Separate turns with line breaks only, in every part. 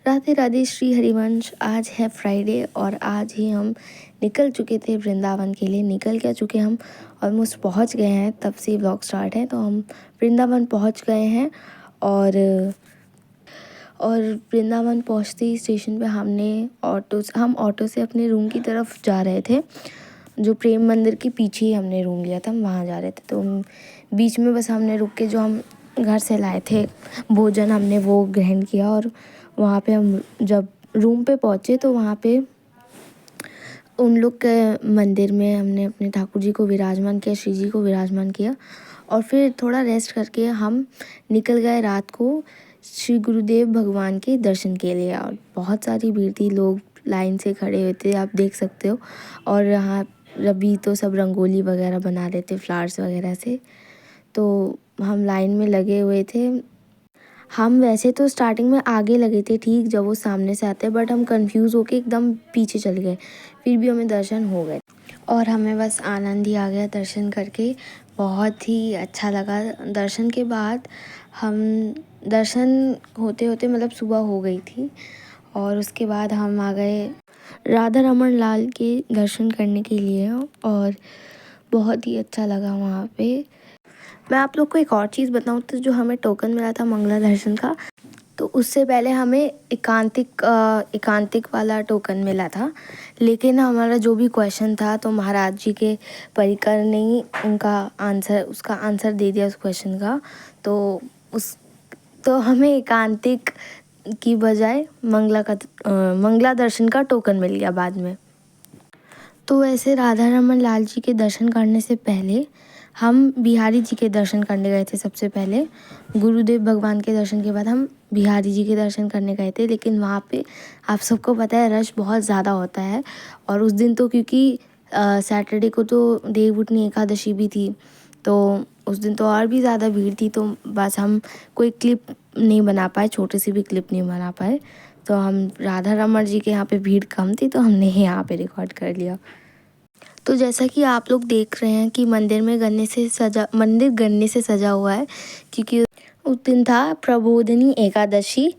राधे राधे श्री हरिवंश। आज है फ्राइडे और आज ही हम निकल चुके थे वृंदावन के लिए। निकल क्या चुके, हम ऑलमोस्ट पहुंच गए हैं। तब से व्लॉग स्टार्ट है तो हम वृंदावन पहुंच गए हैं। और वृंदावन पहुंचते ही स्टेशन पे हम ऑटो से अपने रूम की तरफ जा रहे थे। जो प्रेम मंदिर के पीछे ही हमने रूम लिया था, हम वहाँ जा रहे थे। तो बीच में बस हमने रुक के जो हम घर से लाए थे भोजन, हमने वो ग्रहण किया। और वहाँ पे हम जब रूम पे पहुँचे तो वहाँ पे उन लोग के मंदिर में हमने अपने ठाकुर जी को विराजमान किया, श्री जी को विराजमान किया। और फिर थोड़ा रेस्ट करके हम निकल गए रात को श्री गुरुदेव भगवान के दर्शन के लिए। और बहुत सारी भीड़ थी, लोग लाइन से खड़े हुए थे, आप देख सकते हो। और यहाँ रवि तो सब रंगोली वगैरह बना रहे थे फ्लावर्स वगैरह से। तो हम लाइन में लगे हुए थे। हम वैसे तो स्टार्टिंग में आगे लगे थे ठीक जब वो सामने से आते, बट हम कंफ्यूज होके एकदम पीछे चले गए। फिर भी हमें दर्शन हो गए और हमें बस आनंद ही आ गया दर्शन करके। बहुत ही अच्छा लगा। दर्शन के बाद हम दर्शन होते होते मतलब सुबह हो गई थी और उसके बाद हम आ गए राधा रमन लाल के दर्शन करने के लिए। और बहुत ही अच्छा लगा वहाँ पे। मैं आप लोग को एक और चीज़ बताऊँ तो जो हमें टोकन मिला था मंगला दर्शन का, तो उससे पहले हमें एकांतिक वाला टोकन मिला था। लेकिन हमारा जो भी क्वेश्चन था तो महाराज जी के परिकर ने ही उसका आंसर दे दिया उस क्वेश्चन का। तो हमें एकांतिक की बजाय मंगला दर्शन का टोकन मिल गया बाद में। तो वैसे राधा रमन लाल जी के दर्शन करने से पहले हम बिहारी जी के दर्शन करने गए थे। सबसे पहले गुरुदेव भगवान के दर्शन के बाद हम बिहारी जी के दर्शन करने गए थे। लेकिन वहाँ पे आप सबको पता है रश बहुत ज़्यादा होता है। और उस दिन तो क्योंकि सैटरडे को तो देवउठनी एकादशी भी थी, तो उस दिन तो और भी ज़्यादा भीड़ थी। तो बस हम कोई क्लिप नहीं बना पाए, छोटी सी भी क्लिप नहीं बना पाए। तो हम राधा रमन जी के यहाँ पे भीड़ कम थी तो हमने यहाँ पे रिकॉर्ड कर लिया। तो जैसा कि आप लोग देख रहे हैं कि मंदिर गन्ने से सजा हुआ है, क्योंकि उस दिन था प्रबोधिनी एकादशी।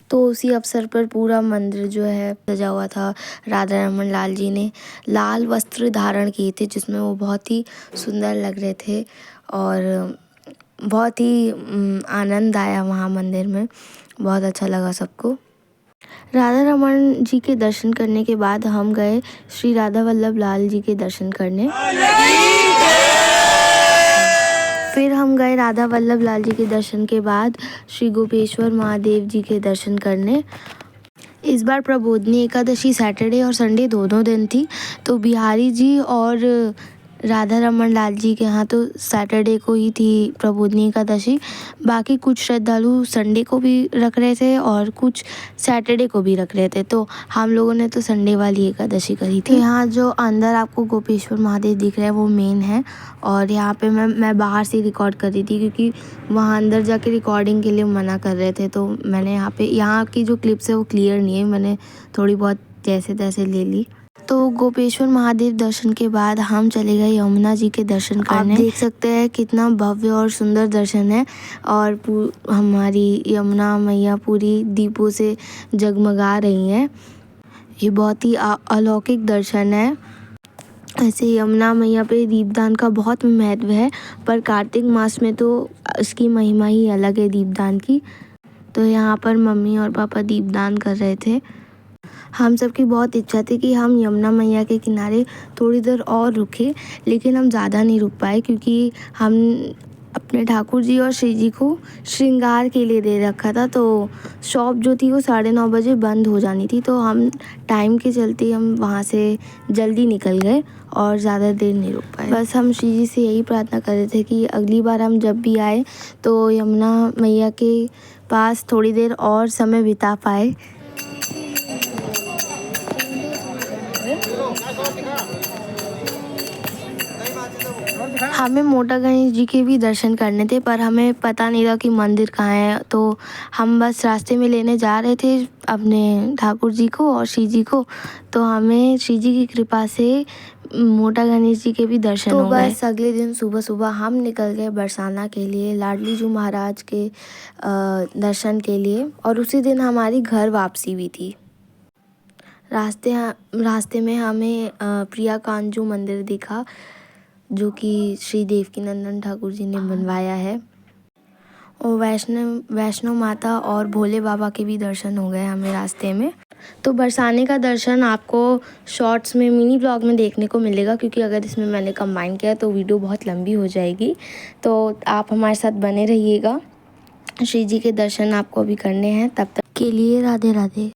तो उसी अवसर पर पूरा मंदिर जो है सजा हुआ था। राधा रमन लाल जी ने लाल वस्त्र धारण किए थे जिसमें वो बहुत ही सुंदर लग रहे थे। और बहुत ही आनंद आया वहाँ मंदिर में, बहुत अच्छा लगा सबको। राधा रमन जी के दर्शन करने के बाद हम गए श्री राधा वल्लभ लाल जी के दर्शन करने। फिर हम गए राधा वल्लभ लाल जी के दर्शन के बाद श्री गोपेश्वर महादेव जी के दर्शन करने। इस बार प्रबोधिनी एकादशी सैटरडे और संडे दोनों दिन थी। तो बिहारी जी और राधा रमन लाल जी के यहाँ तो सैटरडे को ही थी प्रबोधिनी एकादशी। बाकी कुछ श्रद्धालु संडे को भी रख रहे थे और कुछ सैटरडे को भी रख रहे थे। तो हम लोगों ने तो संडे वाली एकादशी करी थी। यहाँ जो अंदर आपको गोपेश्वर महादेव दिख रहे हैं वो मेन है। और यहाँ पे मैं बाहर से रिकॉर्ड कर रही थी क्योंकि वहाँ अंदर जाके रिकॉर्डिंग के लिए मना कर रहे थे। तो मैंने यहाँ की जो क्लिप्स है वो क्लियर नहीं है, मैंने थोड़ी बहुत जैसे तैसे ले ली। तो गोपेश्वर महादेव दर्शन के बाद हम चले गए यमुना जी के दर्शन करने। आप देख सकते हैं कितना भव्य और सुंदर दर्शन है। और हमारी यमुना मैया पूरी दीपों से जगमगा रही हैं। ये बहुत ही अलौकिक दर्शन है। ऐसे यमुना मैया पे दीपदान का बहुत महत्व है, पर कार्तिक मास में तो इसकी महिमा ही अलग है दीपदान की। तो यहाँ पर मम्मी और पापा दीपदान कर रहे थे। हम सब की बहुत इच्छा थी कि हम यमुना मैया के किनारे थोड़ी देर और रुके, लेकिन हम ज़्यादा नहीं रुक पाए क्योंकि हम अपने ठाकुर जी और श्री जी को श्रृंगार के लिए दे रखा था। तो शॉप जो थी वो 9:30 बजे बंद हो जानी थी। तो हम टाइम के चलते हम वहाँ से जल्दी निकल गए और ज़्यादा देर नहीं रुक पाए। बस हम श्री जी से यही प्रार्थना कर रहे थे कि अगली बार हम जब भी आए तो यमुना मैया के पास थोड़ी देर और समय बिता पाए। हमें मोटा गणेश जी के भी दर्शन करने थे, पर हमें पता नहीं था कि मंदिर कहाँ है। तो हम बस रास्ते में लेने जा रहे थे अपने ठाकुर जी को और श्री जी को। तो हमें श्री जी की कृपा से मोटा गणेश जी के भी दर्शन हो गए। तो बस अगले दिन सुबह सुबह हम निकल गए बरसाना के लिए, लाडली जू महाराज के दर्शन के लिए, और उसी दिन हमारी घर वापसी भी थी। रास्ते में हमें प्रिया कांजू मंदिर दिखा, जो कि श्री देवकीनंदन ठाकुर जी ने बनवाया है, और वैष्णो माता और भोले बाबा के भी दर्शन हो गए हमें रास्ते में। तो बरसाने का दर्शन आपको शॉर्ट्स में, मिनी ब्लॉग में देखने को मिलेगा, क्योंकि अगर इसमें मैंने कंबाइन किया तो वीडियो बहुत लंबी हो जाएगी। तो आप हमारे साथ बने रहिएगा। श्री जी के दर्शन आपको भी करने हैं। तब तक के लिए राधे राधे।